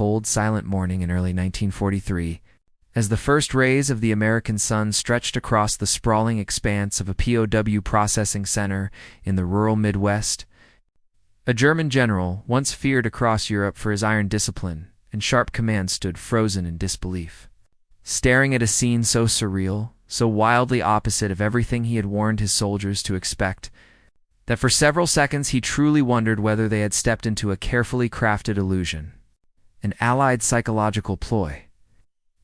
cold, silent morning in early 1943, as the first rays of the American sun stretched across the sprawling expanse of a POW processing center in the rural Midwest. A German general, once feared across Europe for his iron discipline and sharp command, stood frozen in disbelief, staring at a scene so surreal, so wildly opposite of everything he had warned his soldiers to expect, that for several seconds he truly wondered whether they had stepped into a carefully crafted illusion, an Allied psychological ploy,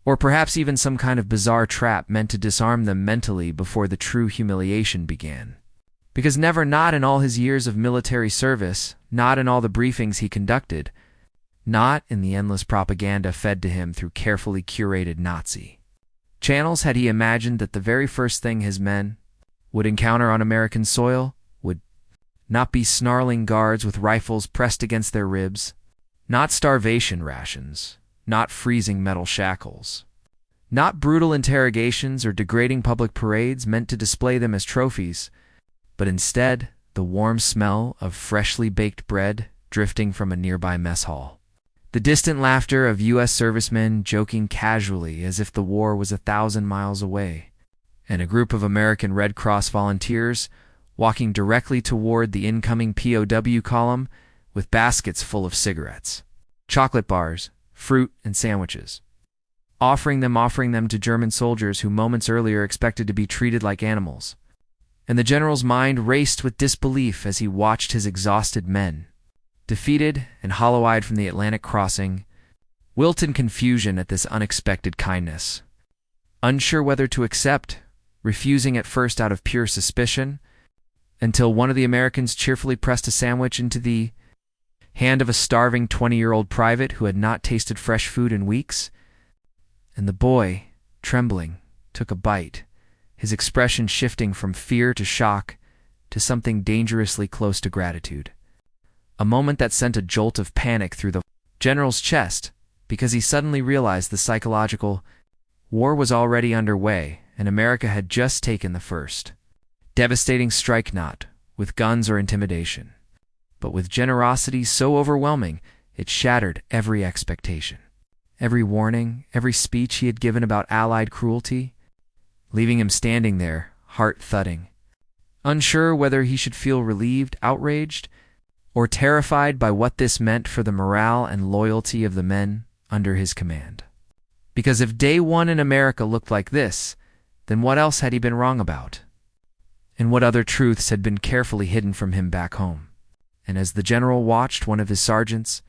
or perhaps even some kind of bizarre trap meant to disarm them mentally before the true humiliation began. Because never, not in all his years of military service, not in all the briefings he conducted, not in the endless propaganda fed to him through carefully curated Nazi channels, had he imagined that the very first thing his men would encounter on American soil would not be snarling guards with rifles pressed against their ribs, not starvation rations, not freezing metal shackles, not brutal interrogations or degrading public parades meant to display them as trophies, but instead the warm smell of freshly baked bread drifting from a nearby mess hall, the distant laughter of U.S. servicemen joking casually as if the war was 1,000 miles away, and a group of American Red Cross volunteers walking directly toward the incoming POW column with baskets full of cigarettes, chocolate bars, fruit, and sandwiches, offering them to German soldiers who moments earlier expected to be treated like animals. And the general's mind raced with disbelief as he watched his exhausted men, defeated and hollow-eyed from the Atlantic crossing, wilt in confusion at this unexpected kindness, unsure whether to accept, refusing at first out of pure suspicion, until one of the Americans cheerfully pressed a sandwich into the hand of a starving 20-year-old private who had not tasted fresh food in weeks, and the boy, trembling, took a bite, his expression shifting from fear to shock to something dangerously close to gratitude. A moment that sent a jolt of panic through the general's chest, because he suddenly realized the psychological war was already underway, and America had just taken the first devastating strike, not with guns or intimidation, but with generosity so overwhelming it shattered every expectation, every warning, every speech he had given about Allied cruelty, leaving him standing there, heart thudding, unsure whether he should feel relieved, outraged, or terrified by what this meant for the morale and loyalty of the men under his command. Because if day one in America looked like this, then what else had he been wrong about? And what other truths had been carefully hidden from him back home? And as the general watched one of his sergeants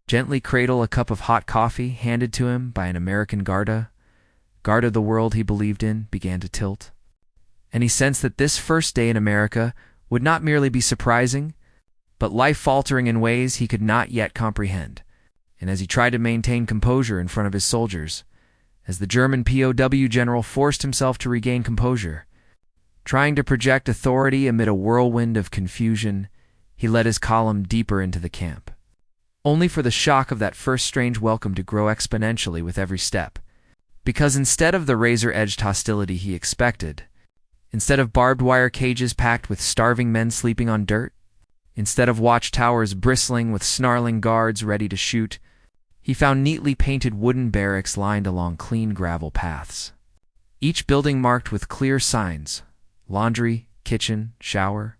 gently cradle a cup of hot coffee handed to him by an American guard of the world he believed in, began to tilt, and he sensed that this first day in America would not merely be surprising, but life-altering in ways he could not yet comprehend. And as he tried to maintain composure in front of his soldiers, as the German POW general forced himself to regain composure, trying to project authority amid a whirlwind of confusion, he led his column deeper into the camp, only for the shock of that first strange welcome to grow exponentially with every step. Because instead of the razor-edged hostility he expected, instead of barbed wire cages packed with starving men sleeping on dirt, instead of watchtowers bristling with snarling guards ready to shoot, he found neatly painted wooden barracks lined along clean gravel paths, each building marked with clear signs: laundry, kitchen, shower,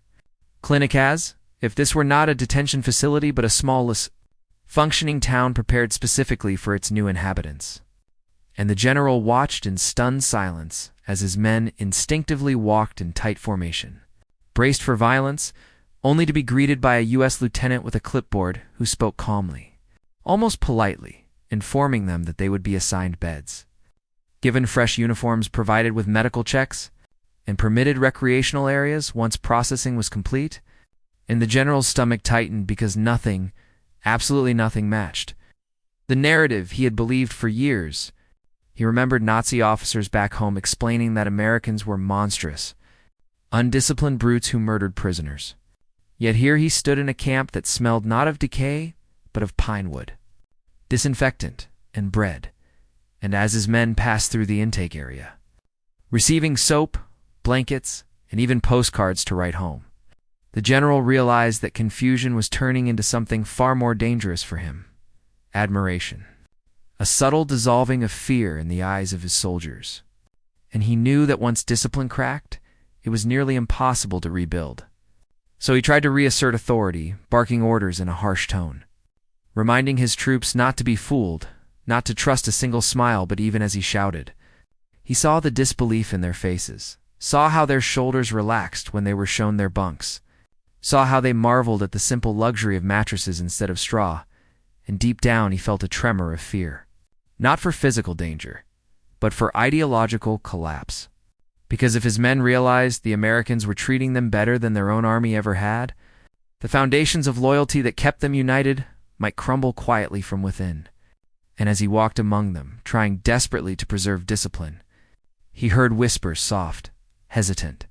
clinic, as if this were not a detention facility but a small, functioning town prepared specifically for its new inhabitants. And the general watched in stunned silence as his men instinctively walked in tight formation, braced for violence, only to be greeted by a U.S. lieutenant with a clipboard who spoke calmly, almost politely, informing them that they would be assigned beds, given fresh uniforms provided with medical checks, and permitted recreational areas once processing was complete. And the general's stomach tightened because nothing, absolutely nothing, matched the narrative he had believed for years. He remembered Nazi officers back home explaining that Americans were monstrous, undisciplined brutes who murdered prisoners. Yet here he stood in a camp that smelled not of decay, but of pine wood, disinfectant, and bread, and as his men passed through the intake area, receiving soap, blankets, and even postcards to write home, the general realized that confusion was turning into something far more dangerous for him, admiration, a subtle dissolving of fear in the eyes of his soldiers. And he knew that once discipline cracked, it was nearly impossible to rebuild. So he tried to reassert authority, barking orders in a harsh tone, reminding his troops not to be fooled, not to trust a single smile. But even as he shouted, he saw the disbelief in their faces, saw how their shoulders relaxed when they were shown their bunks, saw how they marveled at the simple luxury of mattresses instead of straw, and deep down he felt a tremor of fear. Not for physical danger, but for ideological collapse. Because if his men realized the Americans were treating them better than their own army ever had, the foundations of loyalty that kept them united might crumble quietly from within. And as he walked among them, trying desperately to preserve discipline, he heard whispers, soft, hesitant,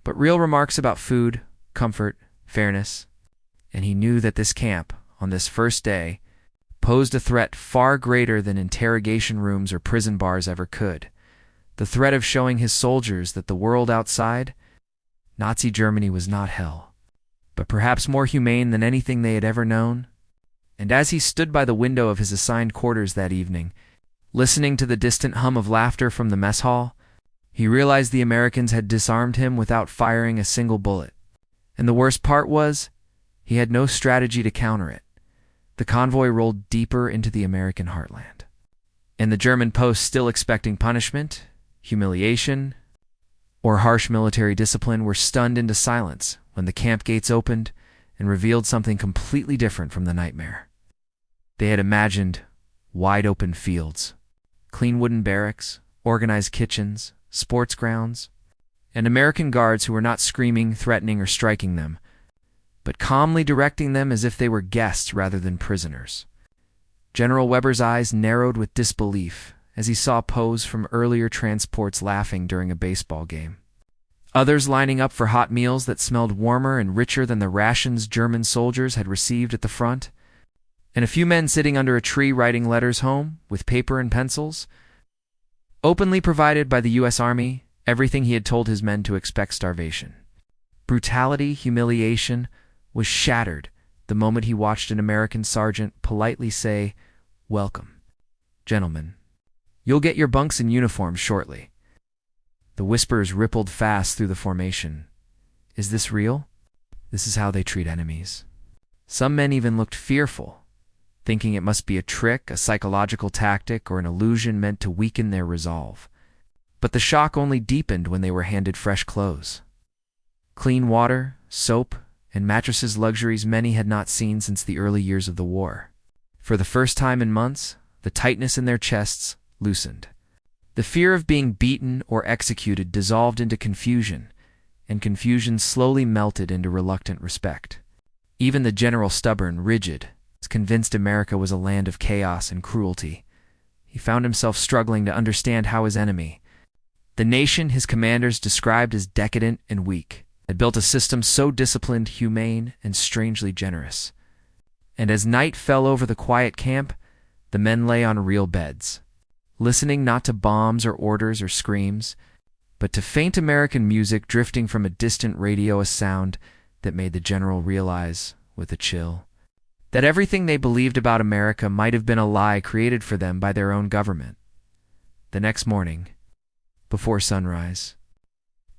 but real remarks about food, comfort, fairness, and he knew that this camp, on this first day, posed a threat far greater than interrogation rooms or prison bars ever could. The threat of showing his soldiers that the world outside, Nazi Germany, was not hell, but perhaps more humane than anything they had ever known. And as he stood by the window of his assigned quarters that evening, listening to the distant hum of laughter from the mess hall, he realized the Americans had disarmed him without firing a single bullet. And the worst part was, he had no strategy to counter it. The convoy rolled deeper into the American heartland. And the German posts, still expecting punishment, humiliation, or harsh military discipline, were stunned into silence when the camp gates opened and revealed something completely different from the nightmare. They had imagined wide-open fields, clean wooden barracks, organized kitchens, sports grounds, and American guards who were not screaming, threatening, or striking them, but calmly directing them as if they were guests rather than prisoners. General Weber's eyes narrowed with disbelief as he saw POWs from earlier transports laughing during a baseball game, others lining up for hot meals that smelled warmer and richer than the rations German soldiers had received at the front, and a few men sitting under a tree writing letters home with paper and pencils, openly provided by the U.S. Army, everything he had told his men to expect: starvation. Brutality, humiliation, was shattered the moment he watched an American sergeant politely say, "Welcome, gentlemen. You'll get your bunks and uniforms shortly." The whispers rippled fast through the formation. Is this real? This is how they treat enemies. Some men even looked fearful, thinking it must be a trick, a psychological tactic, or an illusion meant to weaken their resolve. But the shock only deepened when they were handed fresh clothes. Clean water, soap, and mattresses, luxuries many had not seen since the early years of the war. For the first time in months, the tightness in their chests loosened. The fear of being beaten or executed dissolved into confusion, and confusion slowly melted into reluctant respect. Even the general, stubborn, rigid, convinced America was a land of chaos and cruelty, he found himself struggling to understand how his enemy, the nation his commanders described as decadent and weak, had built a system so disciplined, humane, and strangely generous. And as night fell over the quiet camp, the men lay on real beds, listening not to bombs or orders or screams, but to faint American music drifting from a distant radio, a sound that made the general realize, with a chill, that everything they believed about America might have been a lie created for them by their own government. The next morning, before sunrise,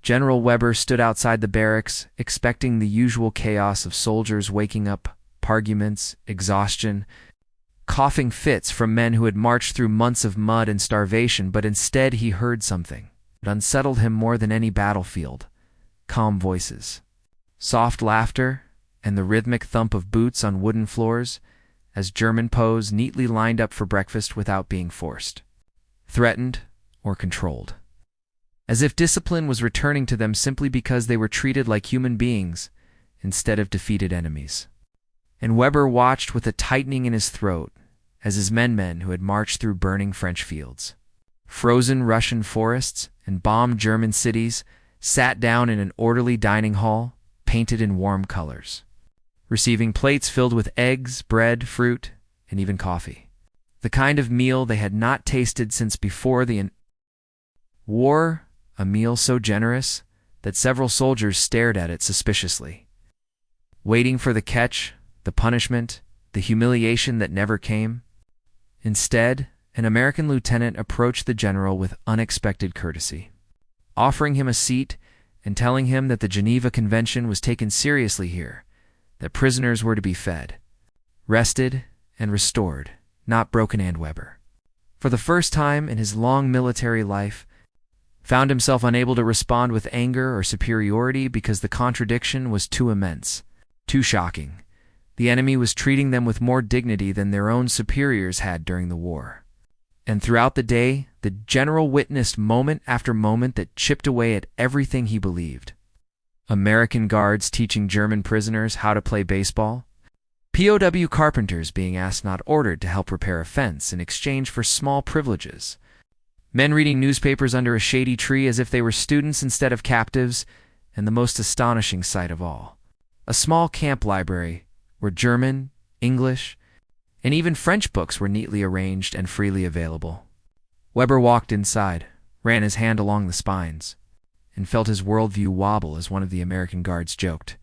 General Weber stood outside the barracks, expecting the usual chaos of soldiers waking up, arguments, exhaustion, coughing fits from men who had marched through months of mud and starvation. But instead he heard something that unsettled him more than any battlefield: calm voices, soft laughter, and the rhythmic thump of boots on wooden floors as German POWs neatly lined up for breakfast without being forced, threatened, or controlled. As if discipline was returning to them simply because they were treated like human beings instead of defeated enemies. And Weber watched with a tightening in his throat as his men who had marched through burning French fields, frozen Russian forests, and bombed German cities sat down in an orderly dining hall painted in warm colors, receiving plates filled with eggs, bread, fruit, and even coffee. The kind of meal they had not tasted since before the war, a meal so generous that several soldiers stared at it suspiciously, waiting for the catch, the punishment, the humiliation that never came. Instead, an American lieutenant approached the general with unexpected courtesy, offering him a seat and telling him that the Geneva Convention was taken seriously here, that prisoners were to be fed, rested, and restored, not broken. And Weber, for the first time in his long military life, found himself unable to respond with anger or superiority because the contradiction was too immense, too shocking. The enemy was treating them with more dignity than their own superiors had during the war. And throughout the day, the general witnessed moment after moment that chipped away at everything he believed. American guards teaching German prisoners how to play baseball, POW carpenters being asked, not ordered, to help repair a fence in exchange for small privileges, men reading newspapers under a shady tree as if they were students instead of captives, and the most astonishing sight of all, a small camp library where German, English, and even French books were neatly arranged and freely available. Weber walked inside, ran his hand along the spines, and felt his worldview wobble as one of the American guards joked,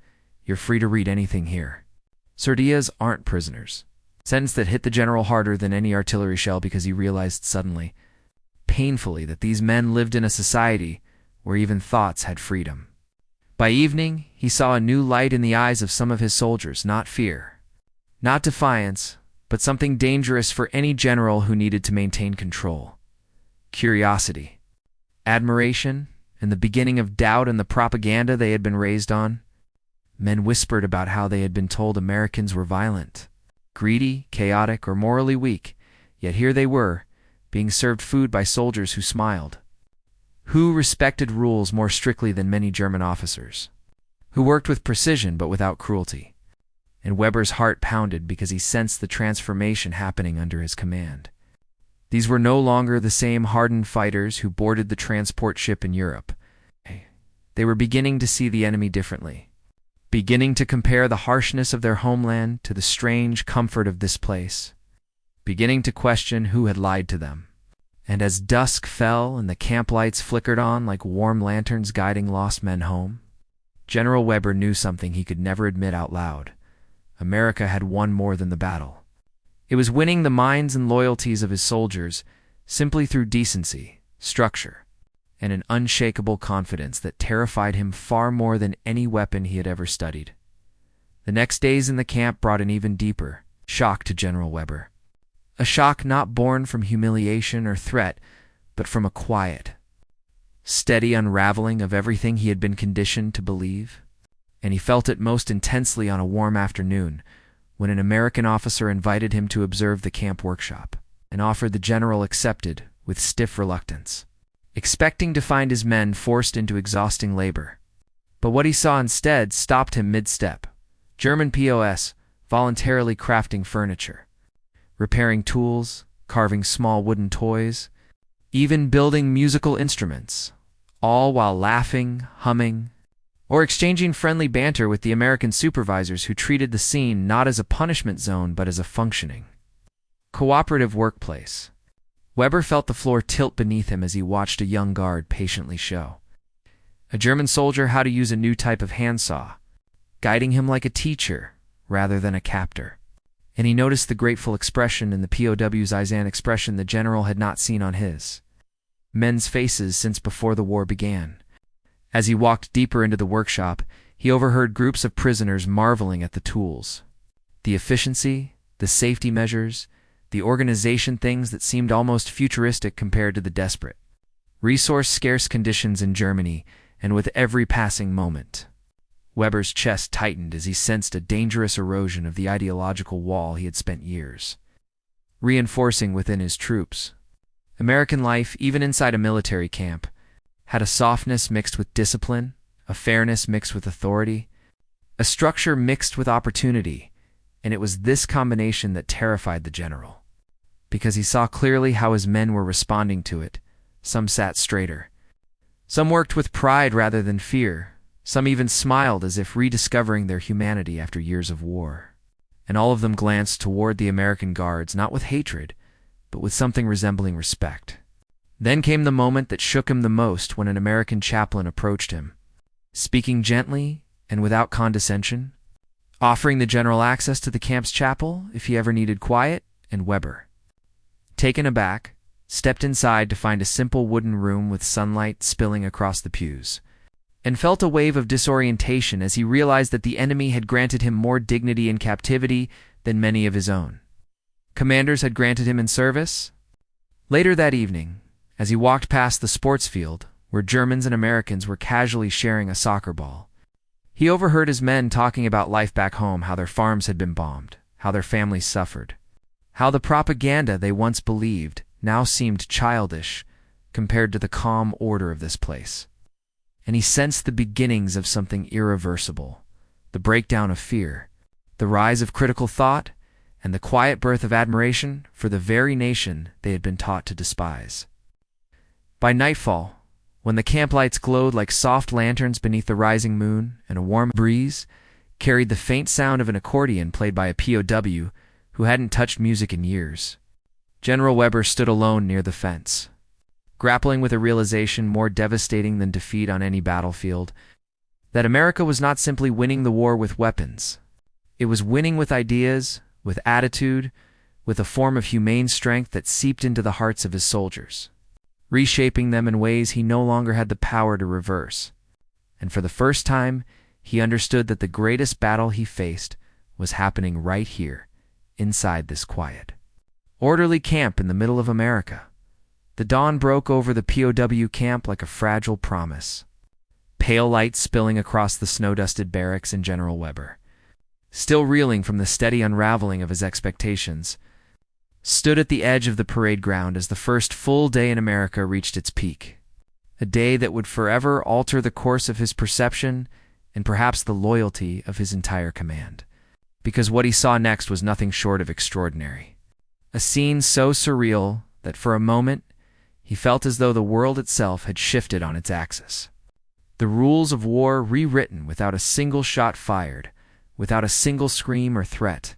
"You're free to read anything here. Sordias aren't prisoners." A sentence that hit the general harder than any artillery shell because he realized suddenly, painfully, that these men lived in a society where even thoughts had freedom. By evening, he saw a new light in the eyes of some of his soldiers, not fear, not defiance, but something dangerous for any general who needed to maintain control. Curiosity, admiration, and the beginning of doubt in the propaganda they had been raised on. Men whispered about how they had been told Americans were violent, greedy, chaotic, or morally weak, yet here they were, being served food by soldiers who smiled, who respected rules more strictly than many German officers, who worked with precision but without cruelty. And Weber's heart pounded because he sensed the transformation happening under his command. These were no longer the same hardened fighters who boarded the transport ship in Europe. They were beginning to see the enemy differently, beginning to compare the harshness of their homeland to the strange comfort of this place, beginning to question who had lied to them. And as dusk fell and the camp lights flickered on like warm lanterns guiding lost men home, General Weber knew something he could never admit out loud. America had won more than the battle. It was winning the minds and loyalties of his soldiers simply through decency, structure, and an unshakable confidence that terrified him far more than any weapon he had ever studied. The next days in the camp brought an even deeper shock to General Weber. A shock not born from humiliation or threat, but from a quiet, steady unraveling of everything he had been conditioned to believe. And he felt it most intensely on a warm afternoon when an American officer invited him to observe the camp workshop, an offer the general accepted with stiff reluctance, expecting to find his men forced into exhausting labor. But what he saw instead stopped him mid-step. German POWs voluntarily crafting furniture, repairing tools, carving small wooden toys, even building musical instruments, all while laughing, humming, or exchanging friendly banter with the American supervisors who treated the scene not as a punishment zone but as a functioning, cooperative workplace. Weber felt the floor tilt beneath him as he watched a young guard patiently show a German soldier how to use a new type of handsaw, guiding him like a teacher rather than a captor. And he noticed the grateful expression in the POW's eyes, an expression the general had not seen on his men's faces since before the war began. As he walked deeper into the workshop, he overheard groups of prisoners marveling at the tools, the efficiency, the safety measures, the organization, things that seemed almost futuristic compared to the desperate, resource-scarce conditions in Germany. And with every passing moment, Weber's chest tightened as he sensed a dangerous erosion of the ideological wall he had spent years reinforcing within his troops. American life, even inside a military camp, had a softness mixed with discipline, a fairness mixed with authority, a structure mixed with opportunity, and it was this combination that terrified the general, because he saw clearly how his men were responding to it. Some sat straighter. Some worked with pride rather than fear. Some even smiled as if rediscovering their humanity after years of war. And all of them glanced toward the American guards, not with hatred, but with something resembling respect. Then came the moment that shook him the most when an American chaplain approached him, speaking gently and without condescension, offering the general access to the camp's chapel if he ever needed quiet, and Weber, taken aback, stepped inside to find a simple wooden room with sunlight spilling across the pews, and felt a wave of disorientation as he realized that the enemy had granted him more dignity in captivity than many of his own commanders had granted him in service. Later that evening, as he walked past the sports field, where Germans and Americans were casually sharing a soccer ball, he overheard his men talking about life back home, how their farms had been bombed, how their families suffered, how the propaganda they once believed now seemed childish compared to the calm order of this place. And he sensed the beginnings of something irreversible, the breakdown of fear, the rise of critical thought, and the quiet birth of admiration for the very nation they had been taught to despise. By nightfall, when the camp lights glowed like soft lanterns beneath the rising moon and a warm breeze carried the faint sound of an accordion played by a POW who hadn't touched music in years, General Weber stood alone near the fence, grappling with a realization more devastating than defeat on any battlefield, that America was not simply winning the war with weapons. It was winning with ideas, with attitude, with a form of humane strength that seeped into the hearts of his soldiers, reshaping them in ways he no longer had the power to reverse. And for the first time, he understood that the greatest battle he faced was happening right here, inside this quiet, orderly camp in the middle of America. The dawn broke over the POW camp like a fragile promise, pale light spilling across the snow-dusted barracks, and General Weber, still reeling from the steady unraveling of his expectations, stood at the edge of the parade ground as the first full day in America reached its peak, a day that would forever alter the course of his perception and perhaps the loyalty of his entire command. Because what he saw next was nothing short of extraordinary. A scene so surreal that for a moment he felt as though the world itself had shifted on its axis. The rules of war rewritten without a single shot fired, without a single scream or threat.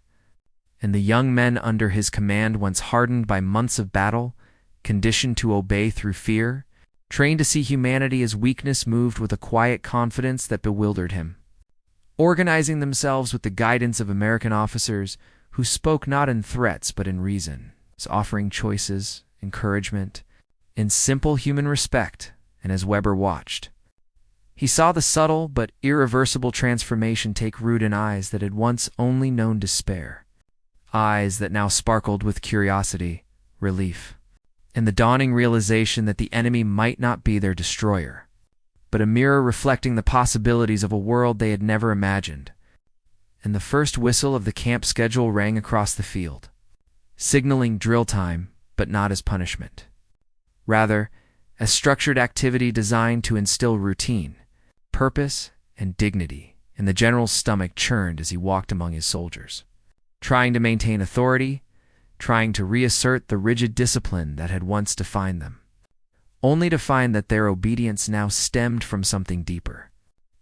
And the young men under his command, once hardened by months of battle, conditioned to obey through fear, trained to see humanity as weakness, moved with a quiet confidence that bewildered him, organizing themselves with the guidance of American officers who spoke not in threats but in reason, offering choices, encouragement, and simple human respect. And as Weber watched, he saw the subtle but irreversible transformation take root in eyes that had once only known despair, eyes that now sparkled with curiosity, relief, and the dawning realization that the enemy might not be their destroyer, but a mirror reflecting the possibilities of a world they had never imagined. And the first whistle of the camp schedule rang across the field, signaling drill time, but not as punishment. Rather, as structured activity designed to instill routine, purpose, and dignity. And the general's stomach churned as he walked among his soldiers, trying to maintain authority, trying to reassert the rigid discipline that had once defined them, only to find that their obedience now stemmed from something deeper,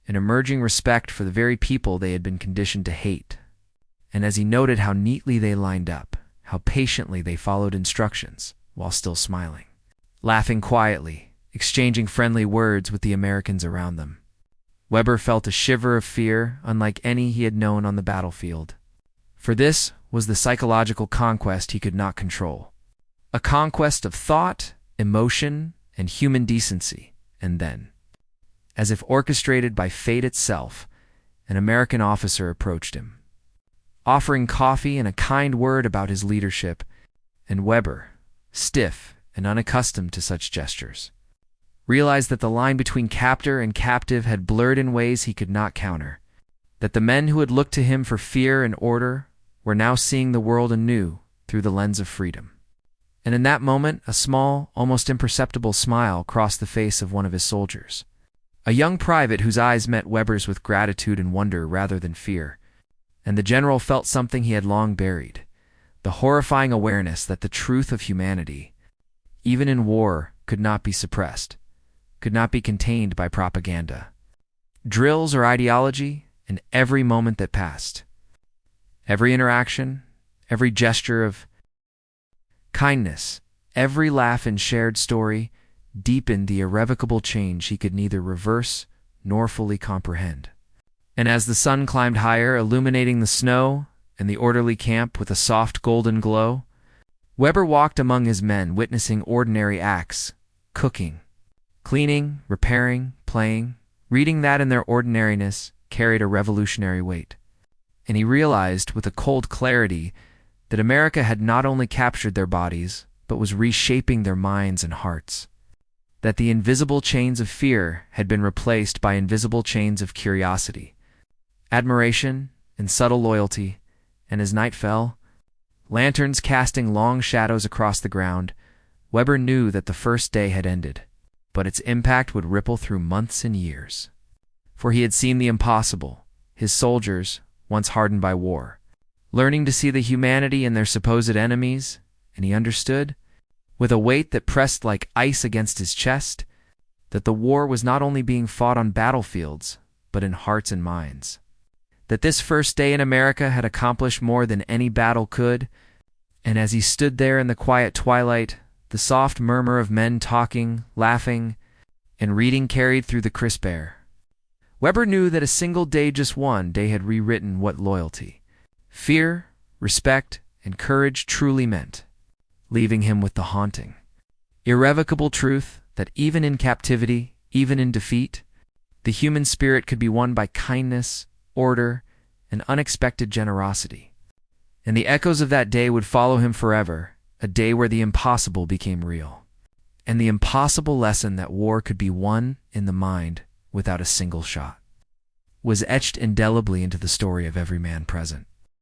an emerging respect for the very people they had been conditioned to hate. And as he noted how neatly they lined up, how patiently they followed instructions, while still smiling, laughing quietly, exchanging friendly words with the Americans around them, Weber felt a shiver of fear unlike any he had known on the battlefield. For this was the psychological conquest he could not control, a conquest of thought, emotion, and human decency. And then, as if orchestrated by fate itself, an American officer approached him, offering coffee and a kind word about his leadership, and Weber, stiff and unaccustomed to such gestures, realized that the line between captor and captive had blurred in ways he could not counter, that the men who had looked to him for fear and order were now seeing the world anew through the lens of freedom. And in that moment, a small, almost imperceptible smile crossed the face of one of his soldiers, a young private whose eyes met Weber's with gratitude and wonder rather than fear. And the general felt something he had long buried, the horrifying awareness that the truth of humanity, even in war, could not be suppressed, could not be contained by propaganda, drills, or ideology. And every moment that passed, every interaction, every gesture of kindness, every laugh and shared story deepened the irrevocable change he could neither reverse nor fully comprehend. And as the sun climbed higher, illuminating the snow and the orderly camp with a soft golden glow, Weber walked among his men, witnessing ordinary acts, cooking, cleaning, repairing, playing, reading that in their ordinariness carried a revolutionary weight. And he realized with a cold clarity that America had not only captured their bodies, but was reshaping their minds and hearts. That the invisible chains of fear had been replaced by invisible chains of curiosity, admiration, and subtle loyalty. And as night fell, lanterns casting long shadows across the ground, Weber knew that the first day had ended, but its impact would ripple through months and years. For he had seen the impossible, his soldiers, once hardened by war, learning to see the humanity in their supposed enemies, and he understood, with a weight that pressed like ice against his chest, that the war was not only being fought on battlefields, but in hearts and minds. That this first day in America had accomplished more than any battle could, and as he stood there in the quiet twilight, the soft murmur of men talking, laughing, and reading carried through the crisp air. Weber knew that a single day, just one day, had rewritten what loyalty, fear, respect, and courage truly meant, leaving him with the haunting, irrevocable truth that even in captivity, even in defeat, the human spirit could be won by kindness, order, and unexpected generosity. And the echoes of that day would follow him forever, a day where the impossible became real, and the impossible lesson that war could be won in the mind without a single shot was etched indelibly into the story of every man present.